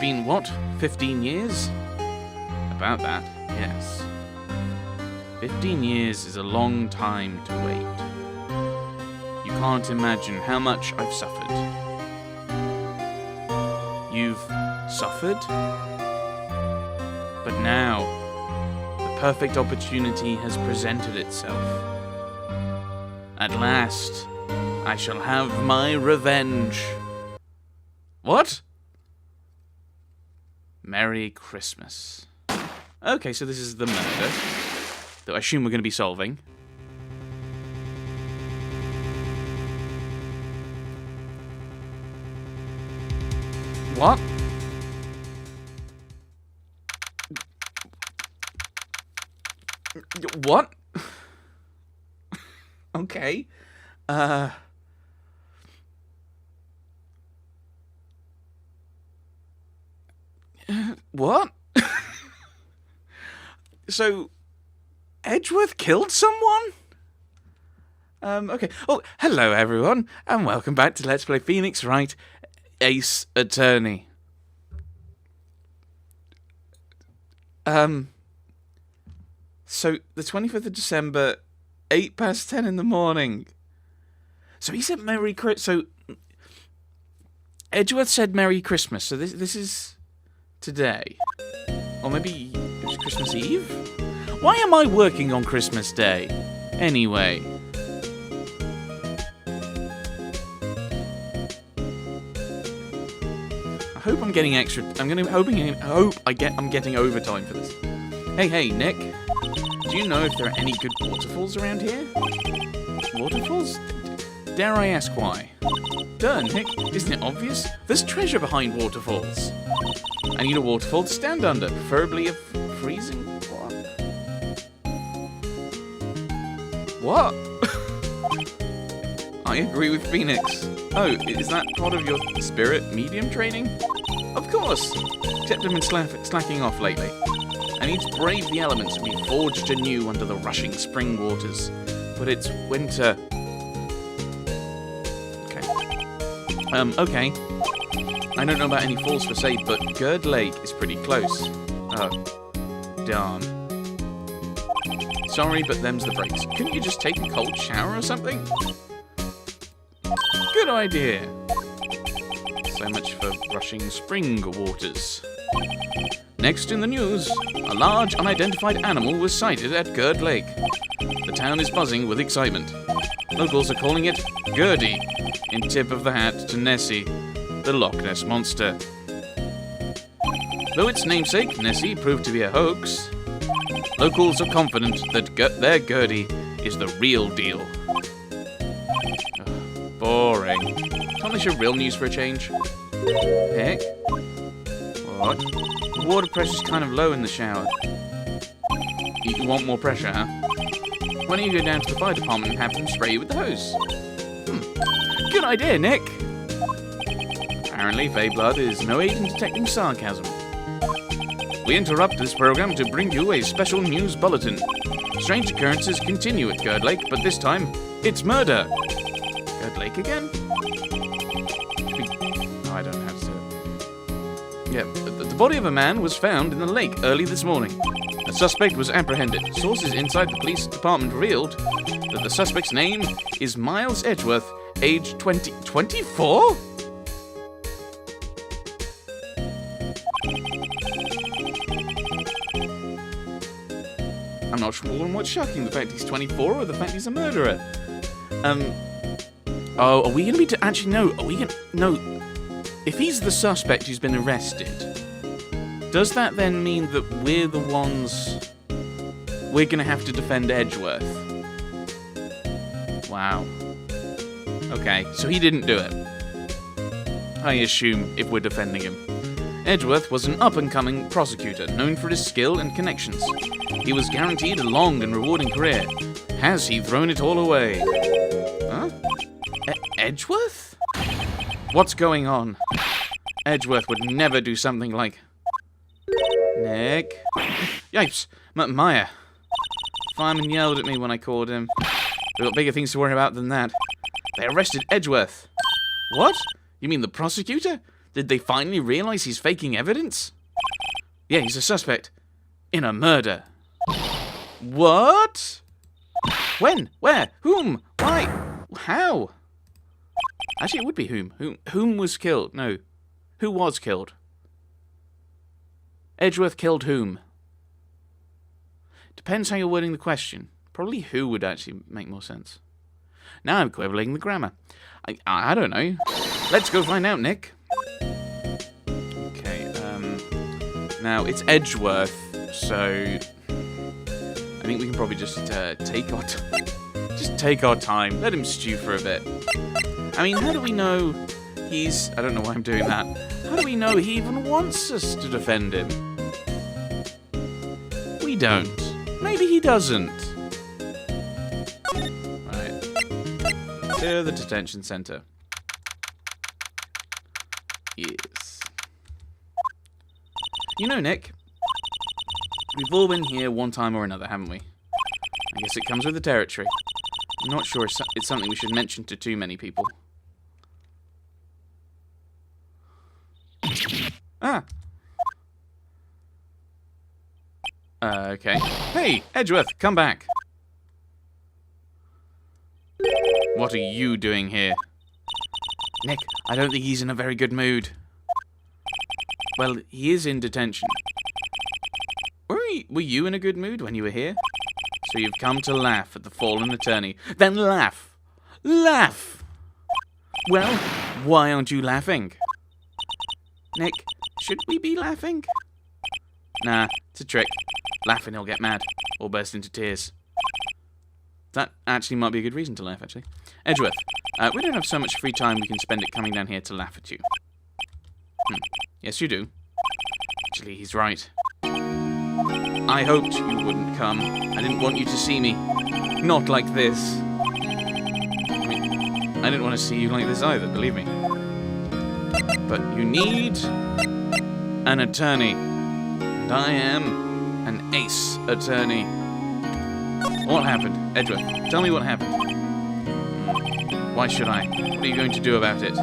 been, what, 15 years? About that, yes. 15 years is a long time to wait. You can't imagine how much I've suffered. You've suffered? But now, the perfect opportunity has presented itself. At last, I shall have my revenge. What? Merry Christmas. Okay, so this is the murder that I assume we're going to be solving. What? What? Okay. What? So, Edgeworth killed someone? Okay. Oh, hello everyone, and welcome back to Let's Play Phoenix Wright, Ace Attorney. So, the 25th of December, 8 past 10 in the morning. So he said Merry Christmas. So, Edgeworth said Merry Christmas, so this is today. Or maybe it was Christmas Eve? Why am I working on Christmas Day? Anyway. I hope I'm getting extra. I'm getting overtime for this. Hey, Nick. Do you know if there are any good waterfalls around here? Waterfalls? Dare I ask why? Duh, Nick. Isn't it obvious? There's treasure behind waterfalls. I need a waterfall to stand under, preferably a freezing one. What? I agree with Phoenix. Oh, is that part of your spirit medium training? Of course! Except I've been slacking off lately. I need to brave the elements and be forged anew under the rushing spring waters. But it's winter. Okay. I don't know about any falls per se, but Gerd Lake is pretty close. Oh. Darn. Sorry, but them's the breaks. Couldn't you just take a cold shower or something? Good idea. So much for rushing spring waters. Next in the news, a large unidentified animal was sighted at Gerd Lake. The town is buzzing with excitement. Locals are calling it Gertie, in tip of the hat to Nessie, the Loch Ness Monster. Though its namesake, Nessie, proved to be a hoax, locals are confident that their Gertie is the real deal. Ugh, boring. Can't they show real news for a change? Heck? What? The water pressure's kind of low in the shower. You want more pressure, huh? Why don't you go down to the fire department and have them spray you with the hose? Good idea, Nick! Apparently, Feyblood is no aid in detecting sarcasm. We interrupt this program to bring you a special news bulletin. Strange occurrences continue at Gerd Lake, but this time, it's murder! Gerd Lake again? Oh, I don't know how to say it. Yeah, the body of a man was found in the lake early this morning. A suspect was apprehended. Sources inside the police department revealed that the suspect's name is Miles Edgeworth, age 24? I'm not sure what's shocking, the fact he's 24 or the fact he's a murderer. Oh, are we going to be actually, no, are we going to... No. If he's the suspect who's been arrested, does that then mean that we're the ones... We're going to have to defend Edgeworth? Wow. Okay, so he didn't do it. I assume, if we're defending him. Edgeworth was an up-and-coming prosecutor, known for his skill and connections. He was guaranteed a long and rewarding career. Has he thrown it all away? Huh? Edgeworth? What's going on? Edgeworth would never do something like... Nick? Yipes! Maya. Fireman yelled at me when I called him. We've got bigger things to worry about than that. They arrested Edgeworth. What? You mean the prosecutor? Did they finally realize he's faking evidence? Yeah, he's a suspect in a murder. What? When? Where? Whom? Why? How? Actually, it would be whom. Whom was killed? No. Who was killed? Edgeworth killed whom? Depends how you're wording the question. Probably who would actually make more sense. Now I'm quibbling the grammar. I don't know. Let's go find out, Nick. Okay, now it's Edgeworth, so I think we can probably just take our time. Let him stew for a bit. I mean, how do we know he's... I don't know why I'm doing that. How do we know he even wants us to defend him? We don't. Maybe he doesn't. Right. To the detention center. Yes. You know, Nick, we've all been here one time or another, haven't we? I guess it comes with the territory. I'm not sure it's something we should mention to too many people. Ah. Okay. Hey, Edgeworth, come back. What are you doing here? Nick, I don't think he's in a very good mood. Well, he is in detention. Were you in a good mood when you were here? So you've come to laugh at the fallen attorney. Then laugh! Laugh! Well, why aren't you laughing? Nick, should we be laughing? Nah, it's a trick. Laughing, he'll get mad. Or burst into tears. That actually might be a good reason to laugh, actually. Edgeworth, we don't have so much free time we can spend it coming down here to laugh at you. Yes, you do. Actually, he's right. I hoped you wouldn't come. I didn't want you to see me. Not like this. I mean, I didn't want to see you like this either, believe me. But you need an attorney. And I am an ace attorney. What happened? Edgeworth, tell me what happened. Why should I? What are you going to do about it?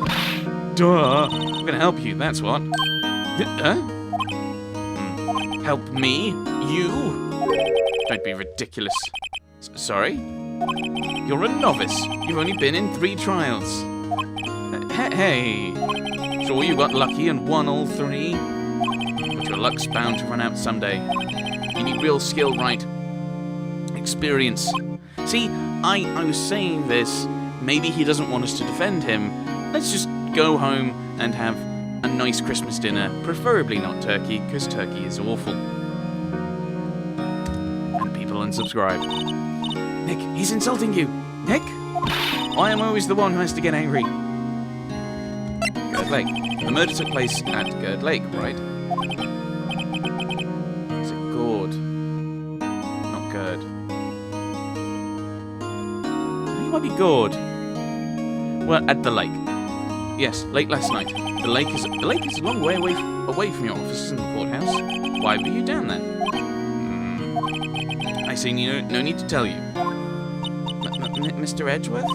Duh! I'm going to help you, that's what. Help me? You? Don't be ridiculous. Sorry? You're a novice. You've only been in 3 trials. Hey. Sure you got lucky and won all 3? But your luck's bound to run out someday. You need real skill, right? Experience. See, I was saying this. Maybe he doesn't want us to defend him. Let's just go home and have a nice Christmas dinner. Preferably not turkey, because turkey is awful. And people unsubscribe. Nick, he's insulting you. Nick? I am always the one who has to get angry. Gerd Lake. The murder took place at Gerd Lake, right? Is it Gord? Not Gerd. I think it might be Gord. Well, at the lake. Yes, late last night. The lake is a long way away from your offices in the courthouse. Why were you down there? I see no need to tell you. Mr. Edgeworth?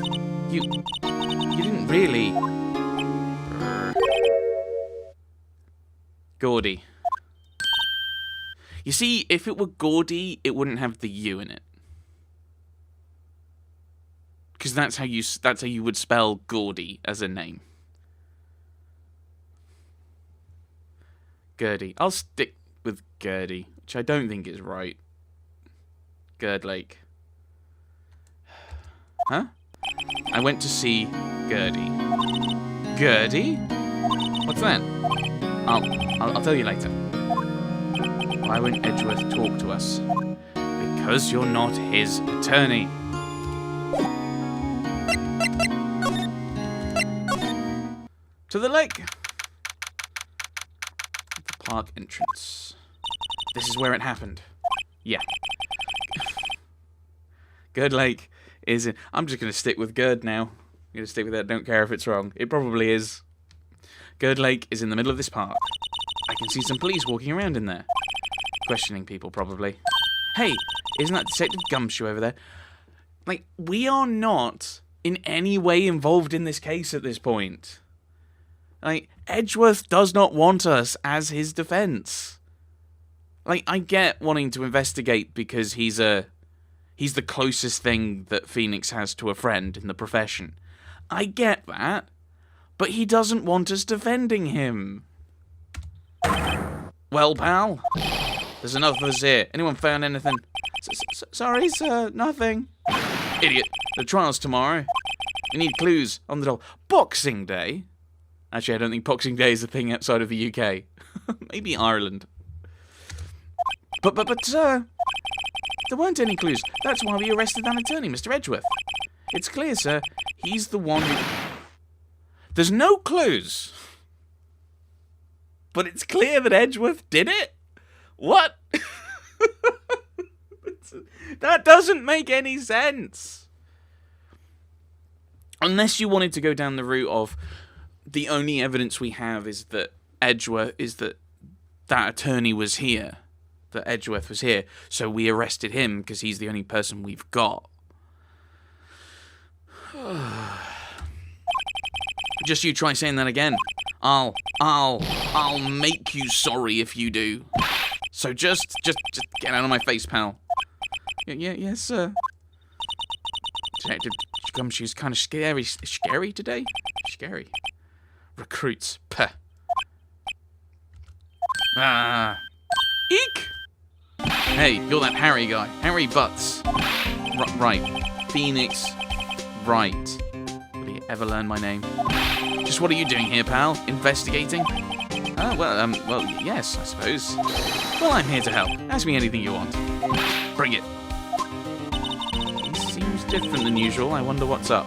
You didn't really... Gordy. You see, if it were Gordy, it wouldn't have the U in it. Because that's how you would spell Gordy as a name. Gerdy. I'll stick with Gerdy, which I don't think is right. Gerd Lake. Huh? I went to see Gerdy. Gerdy? What's that? I'll tell you later. Why won't Edgeworth talk to us? Because you're not his attorney. To the lake. The park entrance. This is where it happened. Yeah. Gerd Lake is in... I'm just going to stick with Gerd now. I'm going to stick with that. Don't care if it's wrong. It probably is. Gerd Lake is in the middle of this park. I can see some police walking around in there. Questioning people, probably. Hey, isn't that Detective Gumshoe over there? Like, we are not in any way involved in this case at this point. Like, Edgeworth does not want us as his defense. Like, I get wanting to investigate because he's the closest thing that Phoenix has to a friend in the profession. I get that. But he doesn't want us defending him. Well, pal, there's enough of us here. Anyone found anything? Sorry, sir, nothing. Idiot. The trial's tomorrow. We need clues on the doll. Boxing Day? Actually, I don't think Boxing Day is a thing outside of the UK. Maybe Ireland. But, there weren't any clues. That's why we arrested that attorney, Mr. Edgeworth. It's clear, sir. He's the one who... There's no clues. But it's clear that Edgeworth did it? What? That doesn't make any sense. Unless you wanted to go down the route of the only evidence we have is that that attorney was here. That Edgeworth was here. So we arrested him because he's the only person we've got. Just you try saying that again. I'll make you sorry if you do. So just get out of my face, pal. Yes, sir. Detective, she's kind of scary. Scary today? Scary. Recruits. Puh. Eek! Hey, you're that Harry guy. Harry Butts. Right. Phoenix Wright. Will you ever learn my name? Just what are you doing here, pal? Investigating? Well, yes, I suppose. Well, I'm here to help. Ask me anything you want. Bring it. He seems different than usual. I wonder what's up.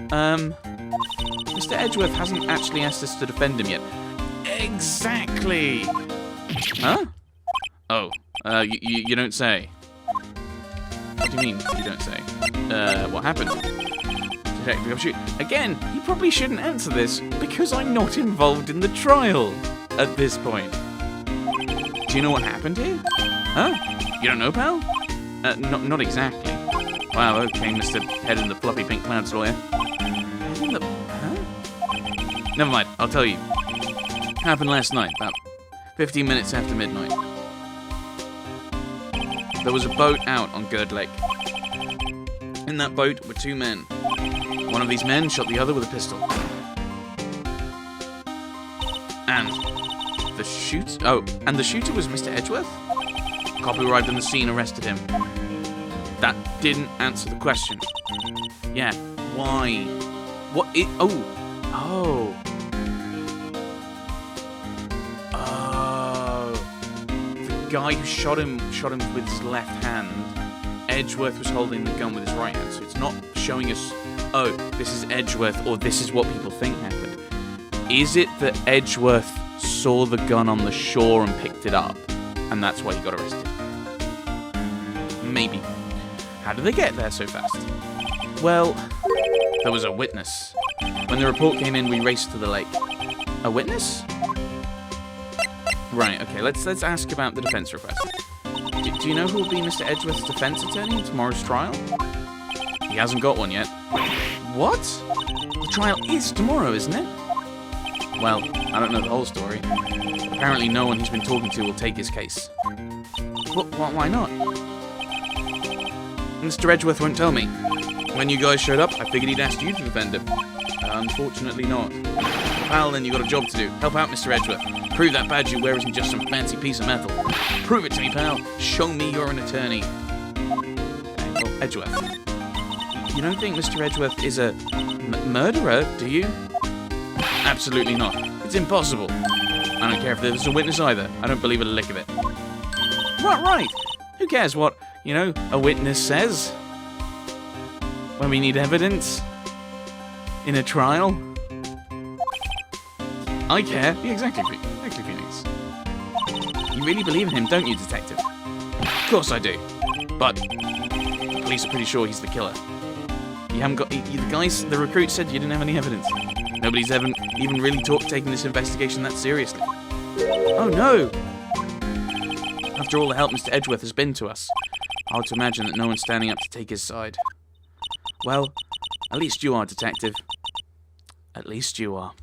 Mr. Edgeworth hasn't actually asked us to defend him yet. Exactly! Huh? Oh, you don't say. What do you mean, you don't say? What happened? Again, he probably shouldn't answer this because I'm not involved in the trial at this point. Do you know what happened here? Huh? You don't know, pal? Not exactly. Wow, okay, Mr. Head in the fluffy pink clouds lawyer. Huh? Never mind, I'll tell you. Happened last night, about 15 minutes after midnight. There was a boat out on Gerd Lake. In that boat were two men. One of these men shot the other with a pistol. And the shooter was Mr. Edgeworth? Cop who arrived on the scene arrested him. That didn't answer the question. Yeah, why? What it? Oh. The guy who shot him with his left hand. Edgeworth was holding the gun with his right hand, so it's not showing us, oh, this is Edgeworth, or this is what people think happened. Is it that Edgeworth saw the gun on the shore and picked it up, and that's why he got arrested? Maybe. How did they get there so fast? Well, there was a witness. When the report came in, we raced to the lake. A witness? Right, okay, let's ask about the defense request. Do you know who will be Mr. Edgeworth's defense attorney in tomorrow's trial? He hasn't got one yet. What? The trial is tomorrow, isn't it? Well, I don't know the whole story. Apparently no one he's been talking to will take his case. Why not? Mr. Edgeworth won't tell me. When you guys showed up, I figured he'd asked you to defend him. Unfortunately not. Pal, then you got a job to do. Help out Mr. Edgeworth. Prove that badge you wear isn't just some fancy piece of metal. Prove it to me, pal. Show me you're an attorney. Okay, well, Edgeworth. You don't think Mr. Edgeworth is a murderer, do you? Absolutely not. It's impossible. I don't care if there's a witness either. I don't believe a lick of it. Right. Who cares what, a witness says? When we need evidence? In a trial? I care. Yeah, exactly, Phoenix. You really believe in him, don't you, detective? Of course I do. But the police are pretty sure he's the killer. You haven't got... The recruit said you didn't have any evidence. Nobody's even really taken this investigation that seriously. Oh, no! After all the help Mr. Edgeworth has been to us, hard to imagine that no one's standing up to take his side. Well, at least you are, detective. At least you are.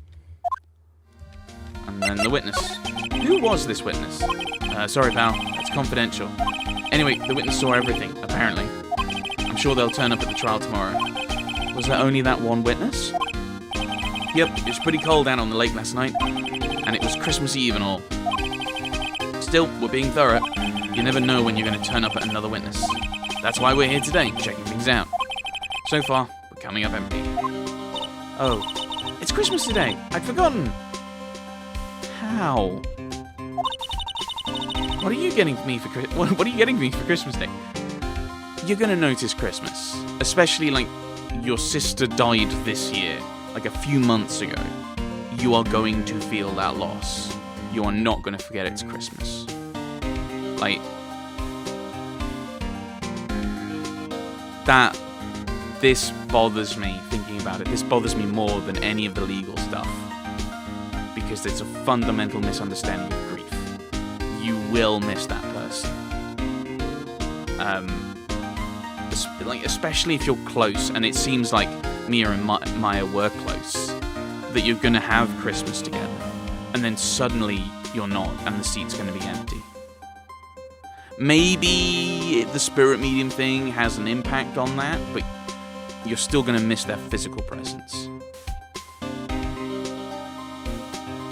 And then the witness. Who was this witness? Sorry, pal. It's confidential. Anyway, the witness saw everything, apparently. I'm sure they'll turn up at the trial tomorrow. Was there only that one witness? Yep, it was pretty cold out on the lake last night. And it was Christmas Eve and all. Still, we're being thorough. You never know when you're going to turn up at another witness. That's why we're here today, checking things out. So far, we're coming up empty. Oh, it's Christmas today. I'd forgotten. How? What are you getting me for What are you getting me for Christmas Day? You're gonna notice Christmas, especially like your sister died this year, like a few months ago. You are going to feel that loss. You are not gonna forget it's Christmas. Like that. This bothers me thinking about it. This bothers me more than any of the legal stuff because it's a fundamental misunderstanding of grief. You will miss that person. Especially if you're close, and it seems like Mia and Maya were close, that you're going to have Christmas together, and then suddenly you're not, and the seat's going to be empty. Maybe the spirit medium thing has an impact on that, but you're still going to miss their physical presence.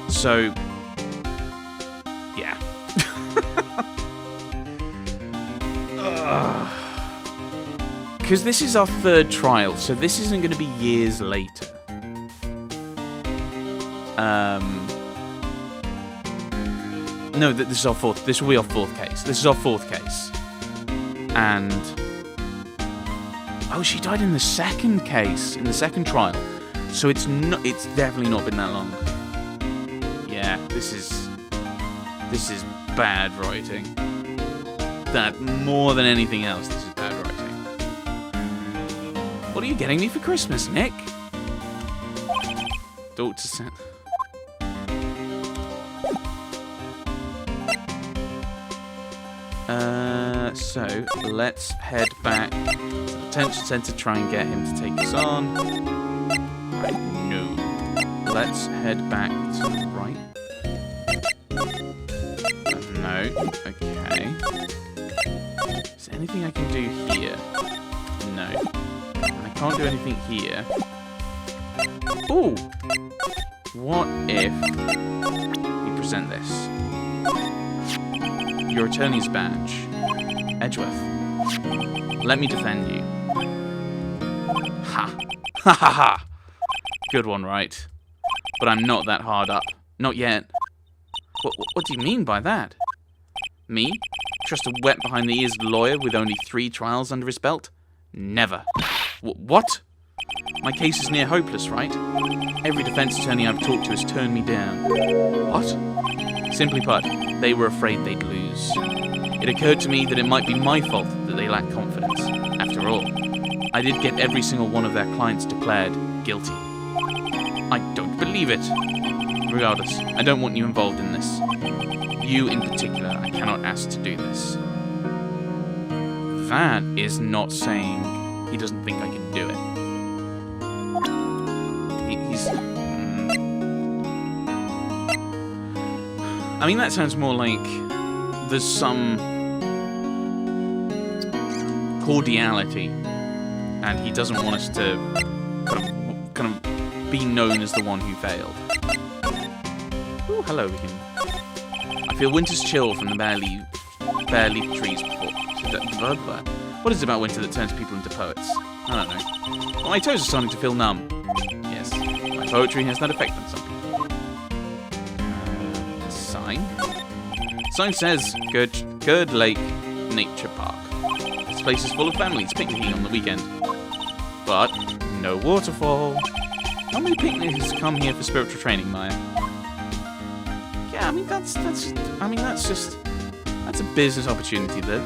So, yeah. Because this is our third trial, so this isn't going to be years later. No, this is our fourth. This will be our fourth case. This is our fourth case, and oh, she died in the second case, in the second trial. So it's definitely not been that long. Yeah, this is bad writing. That more than anything else, this is bad writing. What are you getting me for Christmas, Nick? Daughter sent. So let's head back to the detention center, try and get him to take us on. Right, no. Let's head back to the right. No, okay. Is there anything I can do here? No. And I can't do anything here. Ooh! What if we present this? Your attorney's badge. Edgeworth. Let me defend you. Ha! Ha ha ha! Good one, right? But I'm not that hard up. Not yet. What do you mean by that? Me? Trust a wet behind-the-ears lawyer with only 3 trials under his belt? Never. What? My case is near hopeless, right? Every defense attorney I've talked to has turned me down. What? Simply put, they were afraid they'd lose. It occurred to me that it might be my fault that they lacked confidence. After all, I did get every single one of their clients declared guilty. I don't believe it. Regardless, I don't want you involved in this. You in particular, I cannot ask to do this. That is not saying he doesn't think I can do it. He's... I mean, that sounds more like there's some cordiality, and he doesn't want us to kind of be known as the one who failed. Ooh, hello again. I feel winter's chill from the bare leaf trees before. What is it about winter that turns people into poets? I don't know. Well, my toes are starting to feel numb. Yes, my poetry has that effect on some people. Sign? Sign says, Good Lake Nature Park. This place is full of families picnicking on the weekend. But no waterfall. How many picnickers come here for spiritual training, Maya? Yeah, I mean that's a business opportunity. They're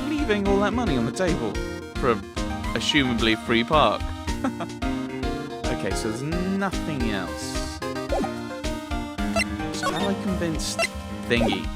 leaving all that money on the table for a assumably free park. Okay, so there's nothing else. So how do I convince Thingy?